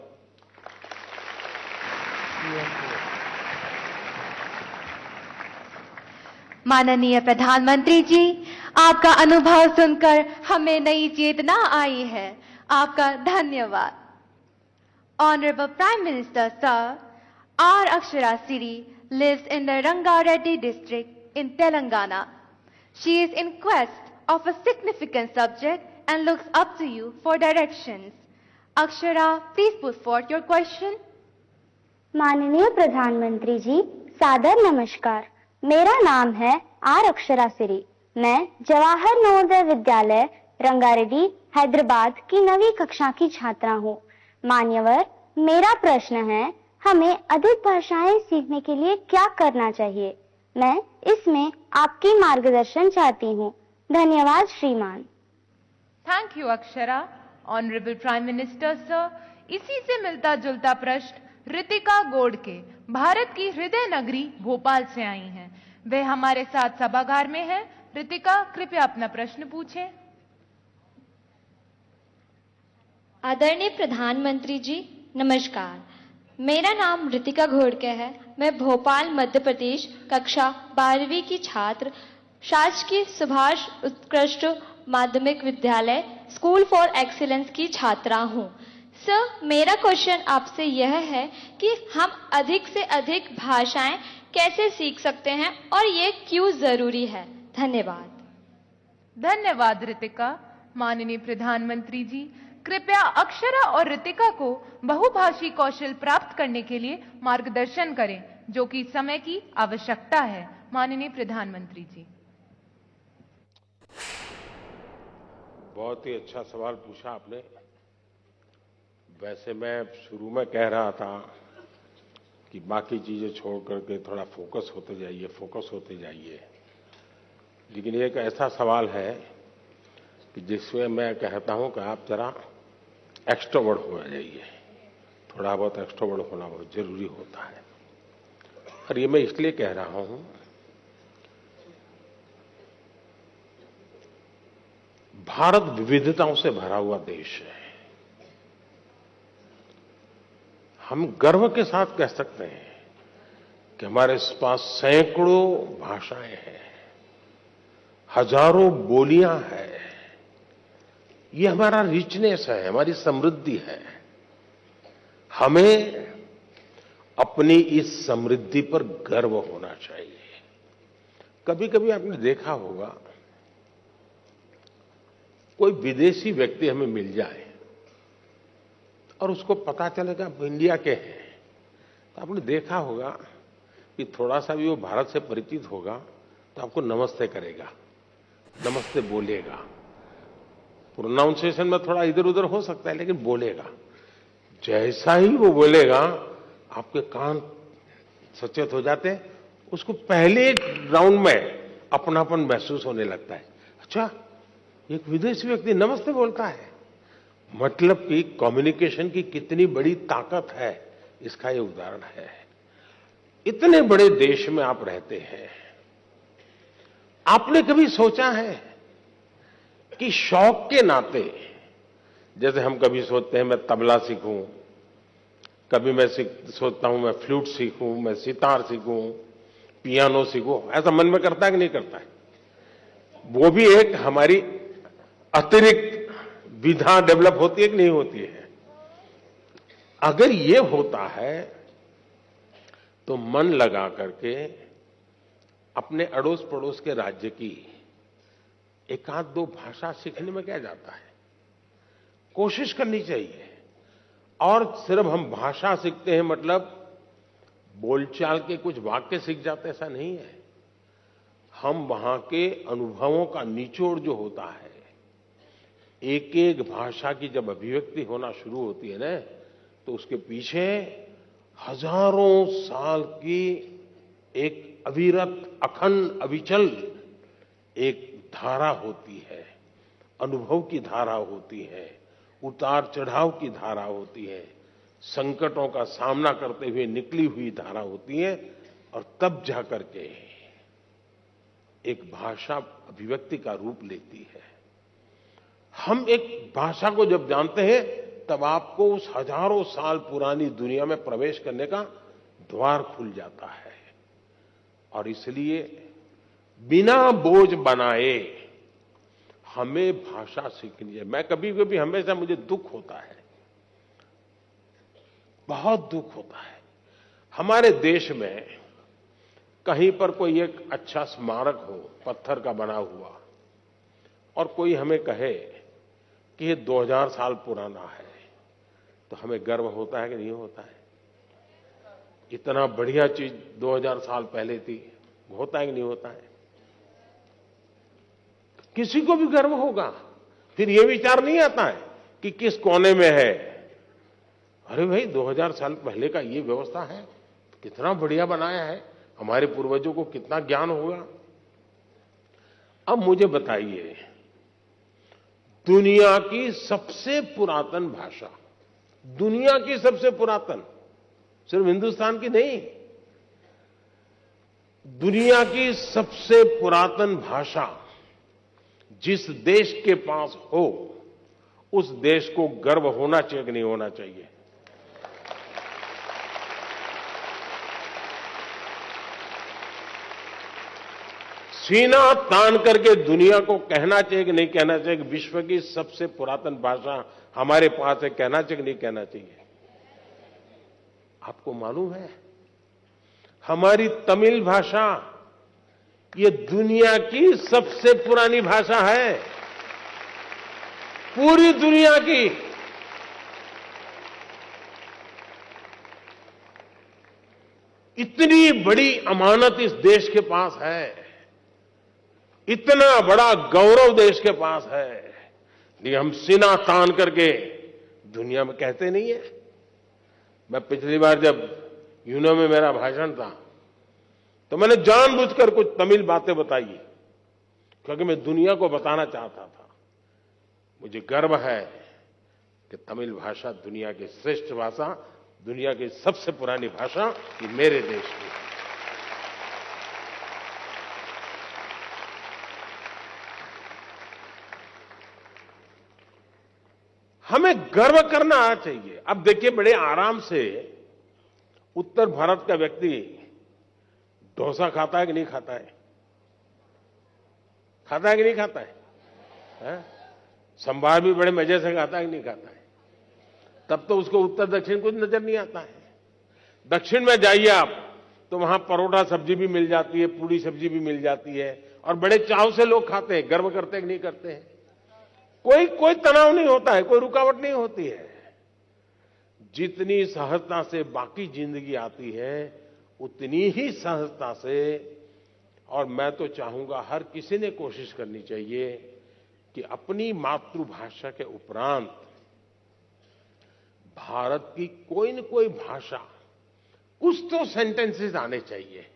माननीय प्रधानमंत्री जी, आपका अनुभव सुनकर हमें नई चेतना आई है। आपका धन्यवाद। Honorable Prime Minister, sir, R. Akshara Siri lives in the Rangareddy district in Telangana. She is in quest of a significant subject and looks up to you for directions. Akshara, please put forth your question. माननीय प्रधानमंत्री जी, सादर नमस्कार। मेरा नाम है are Akshara सिरी। मैं जवाहर नवोदय विद्यालय रंगारेड्डी हैदराबाद की 9वीं कक्षा की छात्रा हूँ। मान्यवर, मेरा प्रश्न है, हमें अधिक भाषाएं सीखने के लिए क्या करना चाहिए? मैं इसमें आपकी मार्गदर्शन चाहती हूँ। धन्यवाद श्रीमान। Thank you Akshara. Honourable prime minister sir, इसी से मिलता जुलता प्रश्न रितिका गोडके भारत की हृदय नगरी भोपाल से आई हैं। वे हमारे साथ सभागार में हैं। रितिका, कृपया अपना प्रश्न पूछें। आदरणीय प्रधानमंत्री जी, नमस्कार। मेरा नाम रितिका घोड़के है। मैं भोपाल मध्य प्रदेश कक्षा 12वीं की छात्र शासकीय सुभाष उत्कृष्ट माध्यमिक विद्यालय स्कूल फॉर एक्सीलेंस की छात्रा हूँ। सर, मेरा क्वेश्चन आपसे यह है कि हम अधिक से अधिक भाषाएं कैसे सीख सकते हैं और ये क्यों जरूरी है? धन्यवाद। धन्यवाद रितिका। माननीय प्रधानमंत्री जी, कृपया अक्षरा और रितिका को बहुभाषी कौशल प्राप्त करने के लिए मार्गदर्शन करें, जो कि समय की आवश्यकता है। माननीय प्रधानमंत्री जी। बहुत ही अच्छा सवाल पूछा आपने। वैसे मैं शुरू में कह रहा था कि बाकी चीजें छोड़ करके थोड़ा फोकस होते जाइए, लेकिन एक ऐसा सवाल है कि जिसमें मैं कहता हूं कि आप जरा एक्सट्रोवर्ट हो जाइए। थोड़ा बहुत एक्सट्रोवर्ट होना बहुत जरूरी होता है। और ये मैं इसलिए कह रहा हूं, भारत विविधताओं से भरा हुआ देश है। हम गर्व के साथ कह सकते हैं कि हमारे पास सैकड़ों भाषाएं हैं, हजारों बोलियां हैं। ये हमारा रिचनेस है, हमारी समृद्धि है। हमें अपनी इस समृद्धि पर गर्व होना चाहिए। कभी कभी आपने देखा होगा, कोई विदेशी व्यक्ति हमें मिल जाए और उसको पता चलेगा आप इंडिया के हैं, तो आपने देखा होगा कि थोड़ा सा भी वो भारत से परिचित होगा तो आपको नमस्ते करेगा, नमस्ते बोलेगा। प्रोनाउंसिएशन में थोड़ा इधर उधर हो सकता है, लेकिन बोलेगा। जैसा ही वो बोलेगा, आपके कान सचेत हो जाते हैं। उसको पहले राउंड में अपनापन महसूस होने लगता है। अच्छा, एक विदेशी व्यक्ति नमस्ते बोलता है, मतलब कि कम्युनिकेशन की कितनी बड़ी ताकत है, इसका ये उदाहरण है। इतने बड़े देश में आप रहते हैं, आपने कभी सोचा है कि शौक के नाते, जैसे हम कभी सोचते हैं मैं तबला सीखूं, कभी मैं सोचता हूं मैं फ्लूट सीखूं, मैं सितार सीखूं, पियानो सीखूं, ऐसा मन में करता है कि नहीं करता है? वो भी एक हमारी अतिरिक्त विधा डेवलप होती है कि नहीं होती है? अगर ये होता है तो मन लगा करके अपने अड़ोस पड़ोस के राज्य की एक आध दो भाषा सीखने में क्या जाता है? कोशिश करनी चाहिए। और सिर्फ हम भाषा सीखते हैं मतलब बोलचाल के कुछ वाक्य सीख जाते, ऐसा नहीं है। हम वहां के अनुभवों का निचोड़ जो होता है, एक एक भाषा की जब अभिव्यक्ति होना शुरू होती है ना, तो उसके पीछे हजारों साल की एक अविरत, अखंड, अविचल एक धारा होती है, अनुभव की धारा होती है, उतार चढ़ाव की धारा होती है, संकटों का सामना करते हुए निकली हुई धारा होती है, और तब जाकर के एक भाषा अभिव्यक्ति का रूप लेती है। हम एक भाषा को जब जानते हैं तब आपको उस हजारों साल पुरानी दुनिया में प्रवेश करने का द्वार खुल जाता है। और इसलिए बिना बोझ बनाए हमें भाषा सीखनी है। मैं कभी कभी हमेशा मुझे दुख होता है, बहुत दुख होता है। हमारे देश में कहीं पर कोई एक अच्छा स्मारक हो, पत्थर का बना हुआ, और कोई हमें कहे कि ये 2000 साल पुराना है, तो हमें गर्व होता है कि नहीं होता है? इतना बढ़िया चीज 2000 साल पहले थी, होता है कि नहीं होता है? किसी को भी गर्व होगा। फिर ये विचार नहीं आता है कि किस कोने में है। अरे भाई, 2000 साल पहले का ये व्यवस्था है, कितना बढ़िया बनाया है, हमारे पूर्वजों को कितना ज्ञान होगा। अब मुझे बताइए, दुनिया की सबसे पुरातन भाषा, दुनिया की सबसे पुरातन, सिर्फ हिंदुस्तान की नहीं, दुनिया की सबसे पुरातन भाषा जिस देश के पास हो, उस देश को गर्व होना चाहिए कि नहीं होना चाहिए? सीना तान करके दुनिया को कहना चाहिए कि नहीं कहना चाहिए कि विश्व की सबसे पुरातन भाषा हमारे पास है? कहना चाहिए कि नहीं कहना चाहिए? आपको मालूम है, हमारी तमिल भाषा ये दुनिया की सबसे पुरानी भाषा है, पूरी दुनिया की। इतनी बड़ी अमानत इस देश के पास है, इतना बड़ा गौरव देश के पास है, लेकिन हम सीना तान करके दुनिया में कहते नहीं है। मैं पिछली बार जब यूनो में मेरा भाषण था तो मैंने जानबूझकर कुछ तमिल बातें बताई, क्योंकि मैं दुनिया को बताना चाहता था मुझे गर्व है कि तमिल भाषा दुनिया की श्रेष्ठ भाषा, दुनिया की सबसे पुरानी भाषा ये मेरे देश की है। हमें गर्व करना चाहिए। अब देखिए, बड़े आराम से उत्तर भारत का व्यक्ति डोसा खाता है कि नहीं खाता है? खाता है कि नहीं खाता है? संभार भी बड़े मजे से खाता है कि नहीं खाता है? तब तो उसको उत्तर दक्षिण कुछ नजर नहीं आता है। दक्षिण में जाइए आप तो वहां परोठा सब्जी भी मिल जाती है, पूरी सब्जी भी मिल जाती है, और बड़े चाव से लोग खाते हैं। गर्व करते हैं कि नहीं करते हैं? कोई तनाव नहीं होता है, कोई रुकावट नहीं होती है। जितनी सहजता से बाकी जिंदगी आती है, उतनी ही सहजता से, और मैं तो चाहूंगा हर किसी ने कोशिश करनी चाहिए कि अपनी मातृभाषा के उपरांत भारत की कोई न कोई भाषा, कुछ तो सेंटेंसेस आने चाहिए।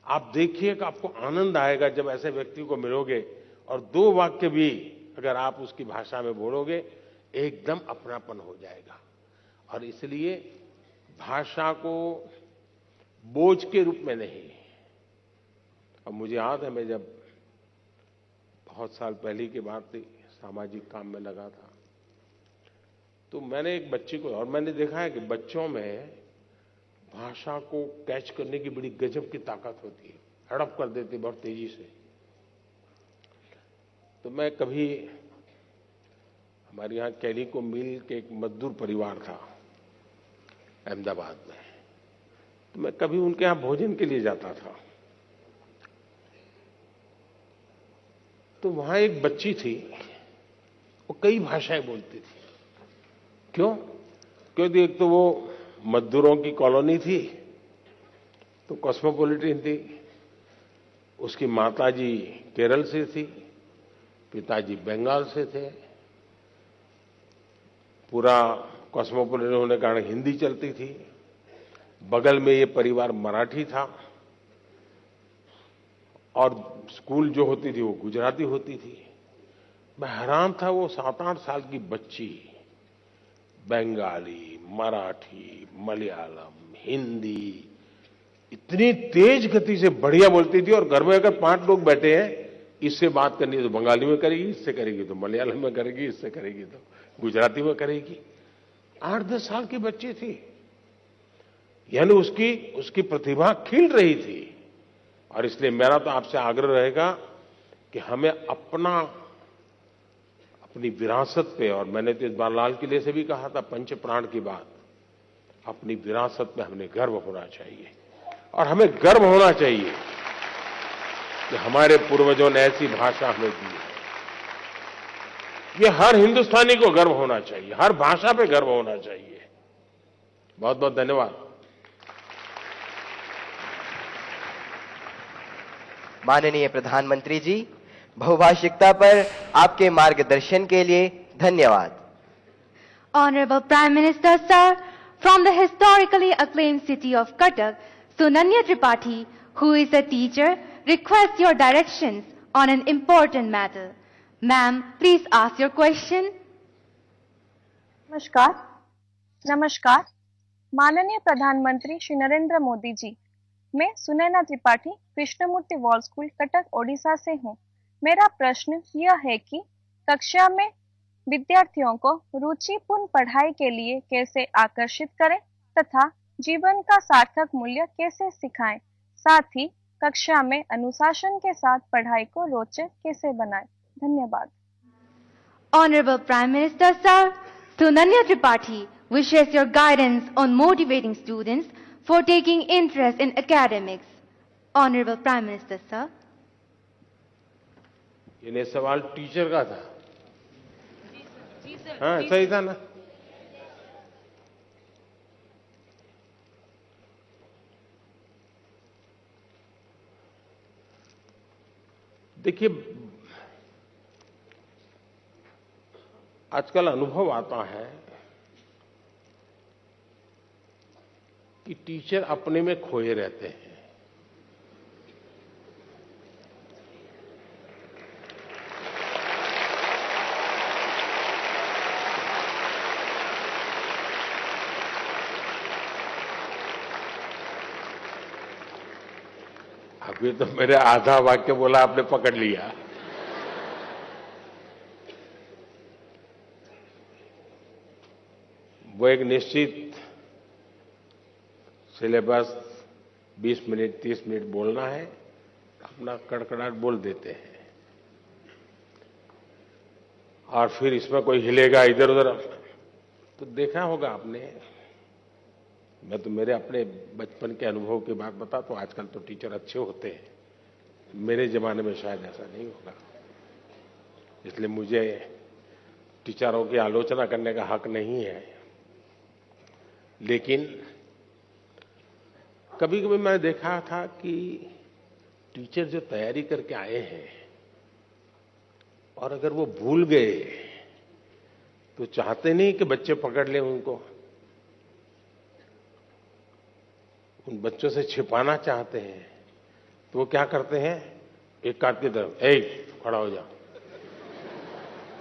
आप देखिए कि आपको आनंद आएगा जब ऐसे व्यक्ति को मिलोगे और 2 वाक्य भी अगर आप उसकी भाषा में बोलोगे, एकदम अपनापन हो जाएगा। और इसलिए भाषा को बोझ के रूप में नहीं। अब मुझे याद है, मैं जब बहुत साल पहले की बात थी, सामाजिक काम में लगा था, तो मैंने एक बच्ची को, और मैंने देखा है कि बच्चों में भाषा को कैच करने की बड़ी गजब की ताकत होती है, हड़प कर देती बहुत तेजी से। तो मैं कभी, हमारे यहाँ कैलिको मिल के एक मजदूर परिवार था अहमदाबाद में, तो मैं कभी उनके यहाँ भोजन के लिए जाता था। तो वहां एक बच्ची थी, वो कई भाषाएं बोलती थी। क्यों? क्योंकि एक तो वो मजदूरों की कॉलोनी थी, तो कॉस्मोपॉलिटन थी। उसकी माताजी केरल से थी, पिताजी बंगाल से थे। पूरा कॉस्मोपॉलिटन होने के कारण हिंदी चलती थी। बगल में ये परिवार मराठी था और स्कूल जो होती थी वो गुजराती होती थी। मैं हैरान था, वो 7-8 साल की बच्ची बंगाली, मराठी, मलयालम, हिंदी इतनी तेज गति से बढ़िया बोलती थी। और घर में अगर 5 लोग बैठे हैं, इससे बात करनी है तो बंगाली में करेगी, इससे करेगी तो मलयालम में करेगी, इससे करेगी तो गुजराती में करेगी। 8-10 साल की बच्ची थी, यानी उसकी प्रतिभा खिल रही थी। और इसलिए मेरा तो आपसे आग्रह रहेगा कि हमें अपनी विरासत पे, और मैंने तो इस बार लाल किले से भी कहा था पंच प्राण की बात, अपनी विरासत पे हमें गर्व होना चाहिए। और हमें गर्व होना चाहिए कि हमारे पूर्वजों ने ऐसी भाषा हमें दी है। ये हर हिंदुस्तानी को गर्व होना चाहिए, हर भाषा पे गर्व होना चाहिए। बहुत बहुत धन्यवाद। माननीय प्रधानमंत्री जी, बहुभाषिकता पर आपके मार्गदर्शन के लिए धन्यवाद। Honorable Prime Minister, sir, from the historically acclaimed city of Cuttack, Sunanya Tripathi, who is a teacher, requests your directions on an important matter. Ma'am, please ask your question. नमस्कार। माननीय प्रधानमंत्री श्री नरेंद्र मोदी जी, मैं सुनैना त्रिपाठी कृष्णमूर्ति वॉल स्कूल कटक ओडिशा से हूँ। मेरा प्रश्न यह है कि कक्षा में विद्यार्थियों को रुचिपूर्ण पढ़ाई के लिए कैसे आकर्षित करें तथा जीवन का सार्थक मूल्य कैसे सिखाएं, साथ ही कक्षा में अनुशासन के साथ पढ़ाई को रोचक कैसे बनाएं। धन्यवाद। Honorable Prime Minister, sir, Sunanya Tripathi wishes your guidance on motivating students for taking interest in academics. Honorable Prime Minister, sir. ये सवाल टीचर का था। हाँ, सही था ना? देखिए, आजकल अनुभव आता है कि टीचर अपने में खोए रहते हैं। अभी तो मेरे आधा वाक्य बोला, आपने पकड़ लिया। वो एक निश्चित सिलेबस 20 मिनट 30 मिनट बोलना है, अपना कड़कड़ाहट बोल देते हैं। और फिर इसमें कोई हिलेगा इधर उधर, तो देखा होगा आपने। मैं तो मेरे अपने बचपन के अनुभव की बात बता, तो आजकल तो टीचर अच्छे होते हैं, मेरे जमाने में शायद ऐसा नहीं होगा। इसलिए मुझे टीचरों की आलोचना करने का हक नहीं है। लेकिन कभी कभी मैंने देखा था कि टीचर जो तैयारी करके आए हैं और अगर वो भूल गए तो चाहते नहीं कि बच्चे पकड़ लें उनको, उन बच्चों से छिपाना चाहते हैं। तो वो क्या करते हैं, एक काट की तरफ, खड़ा हो जा,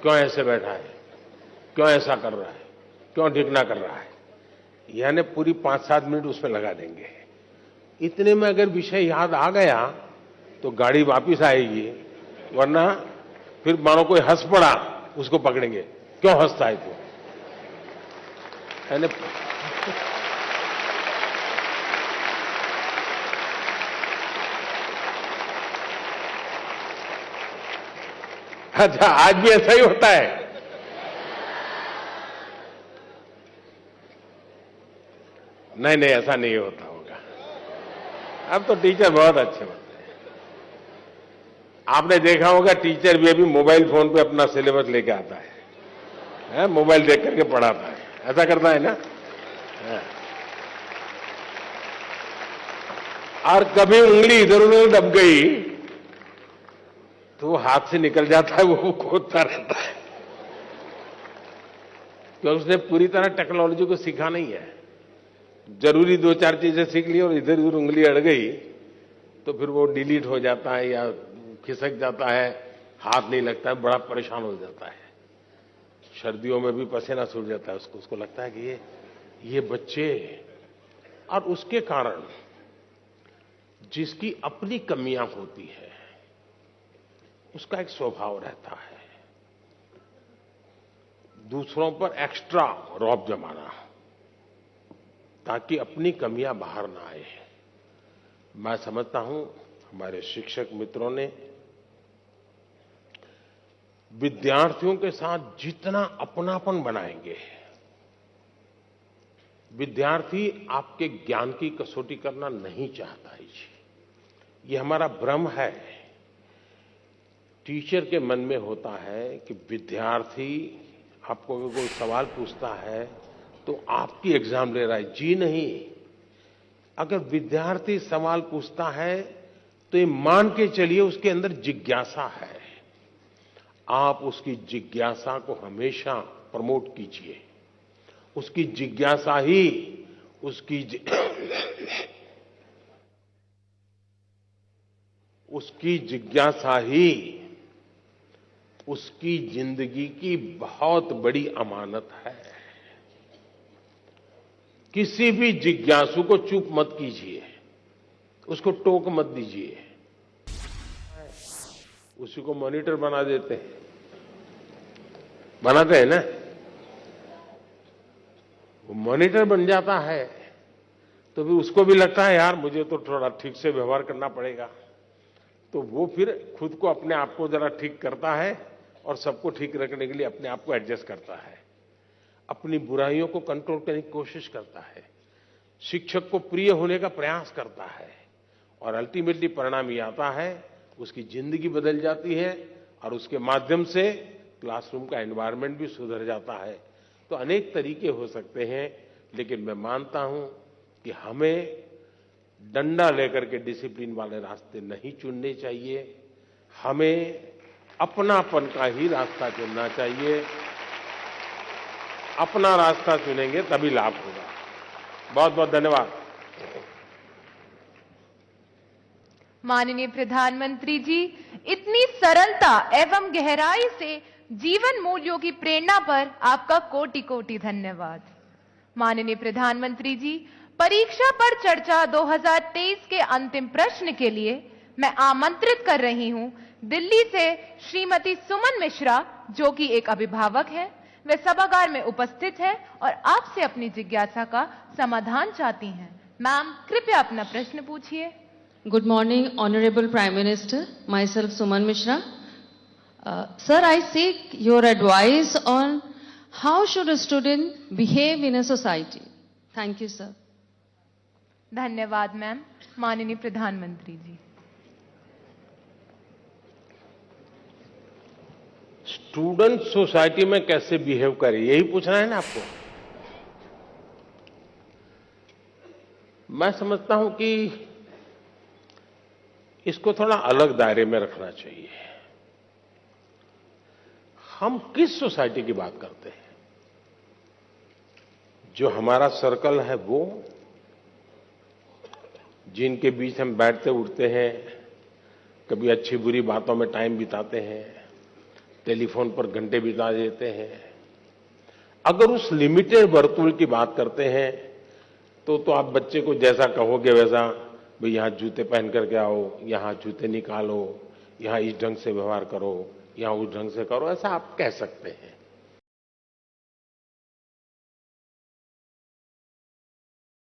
क्यों ऐसे बैठा है, क्यों ऐसा कर रहा है, क्यों ढिकना कर रहा है, यानी पूरी 5-7 मिनट उसमें लगा देंगे। इतने में अगर विषय याद आ गया तो गाड़ी वापिस आएगी, वरना फिर मानो कोई हंस पड़ा, उसको पकड़ेंगे, क्यों हंसता है तू, यानी अच्छा, आज भी ऐसा ही होता है। नहीं नहीं, ऐसा नहीं होता होगा। अब तो टीचर बहुत अच्छे होते हैं। आपने देखा होगा टीचर भी अभी मोबाइल फोन पे अपना सिलेबस लेके आता है, मोबाइल देख करके पढ़ाता है, ऐसा करता है ना। और कभी उंगली इधर उधर दब गई तो वो हाथ से निकल जाता है, वो खोदता रहता है, क्योंकि उसने पूरी तरह टेक्नोलॉजी को सीखा नहीं है। जरूरी 2-4 चीजें सीख ली और इधर उधर उंगली अड़ गई तो फिर वो डिलीट हो जाता है या खिसक जाता है, हाथ नहीं लगता है, बड़ा परेशान हो जाता है। सर्दियों में भी पसीना छूट जाता है उसको लगता है कि ये बच्चे, और उसके कारण जिसकी अपनी कमियां होती है उसका एक स्वभाव रहता है दूसरों पर एक्स्ट्रा रौब जमाना ताकि अपनी कमियां बाहर ना आए। मैं समझता हूं हमारे शिक्षक मित्रों ने विद्यार्थियों के साथ जितना अपनापन बनाएंगे, विद्यार्थी आपके ज्ञान की कसौटी करना नहीं चाहता है जी, ये हमारा भ्रम है। टीचर के मन में होता है कि विद्यार्थी आपको अगर कोई सवाल पूछता है तो आपकी एग्जाम ले रहा है। जी नहीं, अगर विद्यार्थी सवाल पूछता है तो ये मान के चलिए उसके अंदर जिज्ञासा है। आप उसकी जिज्ञासा को हमेशा प्रमोट कीजिए। उसकी जिज्ञासा ही उसकी जिज्ञासा ही उसकी जिंदगी की बहुत बड़ी अमानत है। किसी भी जिज्ञासु को चुप मत कीजिए, उसको टोक मत दीजिए। उसी को मॉनिटर बना देते हैं, बनाते हैं ना, वो मॉनिटर बन जाता है तो फिर उसको भी लगता है यार मुझे तो थोड़ा ठीक से व्यवहार करना पड़ेगा, तो वो फिर खुद को अपने आप को जरा ठीक करता है और सबको ठीक रखने के लिए अपने आप को एडजस्ट करता है, अपनी बुराइयों को कंट्रोल करने की कोशिश करता है, शिक्षक को प्रिय होने का प्रयास करता है और अल्टीमेटली परिणाम ये आता है उसकी जिंदगी बदल जाती है और उसके माध्यम से क्लासरूम का एनवायरनमेंट भी सुधर जाता है। तो अनेक तरीके हो सकते हैं, लेकिन मैं मानता हूं कि हमें डंडा लेकर के डिसिप्लिन वाले रास्ते नहीं चुनने चाहिए, हमें अपनापन का ही रास्ता चुनना चाहिए। अपना रास्ता चुनेंगे तभी लाभ होगा। बहुत बहुत धन्यवाद। माननीय प्रधानमंत्री जी, इतनी सरलता एवं गहराई से जीवन मूल्यों की प्रेरणा पर आपका कोटि कोटि धन्यवाद। माननीय प्रधानमंत्री जी, परीक्षा पर चर्चा 2023 के अंतिम प्रश्न के लिए मैं आमंत्रित कर रही हूं दिल्ली से श्रीमती सुमन मिश्रा, जो कि एक अभिभावक है। वे सभागार में उपस्थित हैं और आपसे अपनी जिज्ञासा का समाधान चाहती हैं। मैम, कृपया अपना प्रश्न पूछिए। Good morning, Honorable Prime Minister. Myself, Suman Mishra. Sir, I seek your advice on how should a student behave in a society. Thank you, sir. धन्यवाद मैम। माननीय प्रधानमंत्री जी। स्टूडेंट सोसाइटी में कैसे बिहेव करे, यही पूछना है ना आपको। मैं समझता हूं कि इसको थोड़ा अलग दायरे में रखना चाहिए। हम किस सोसाइटी की बात करते हैं? जो हमारा सर्कल है वो, जिनके बीच हम बैठते उठते हैं, कभी अच्छी बुरी बातों में टाइम बिताते हैं, टेलीफोन पर घंटे बिता देते हैं। अगर उस लिमिटेड वर्तुल की बात करते हैं तो आप बच्चे को जैसा कहोगे वैसा, भाई यहां जूते पहन करके आओ, यहां जूते निकालो, यहां इस ढंग से व्यवहार करो, यहां उस ढंग से करो, ऐसा आप कह सकते हैं।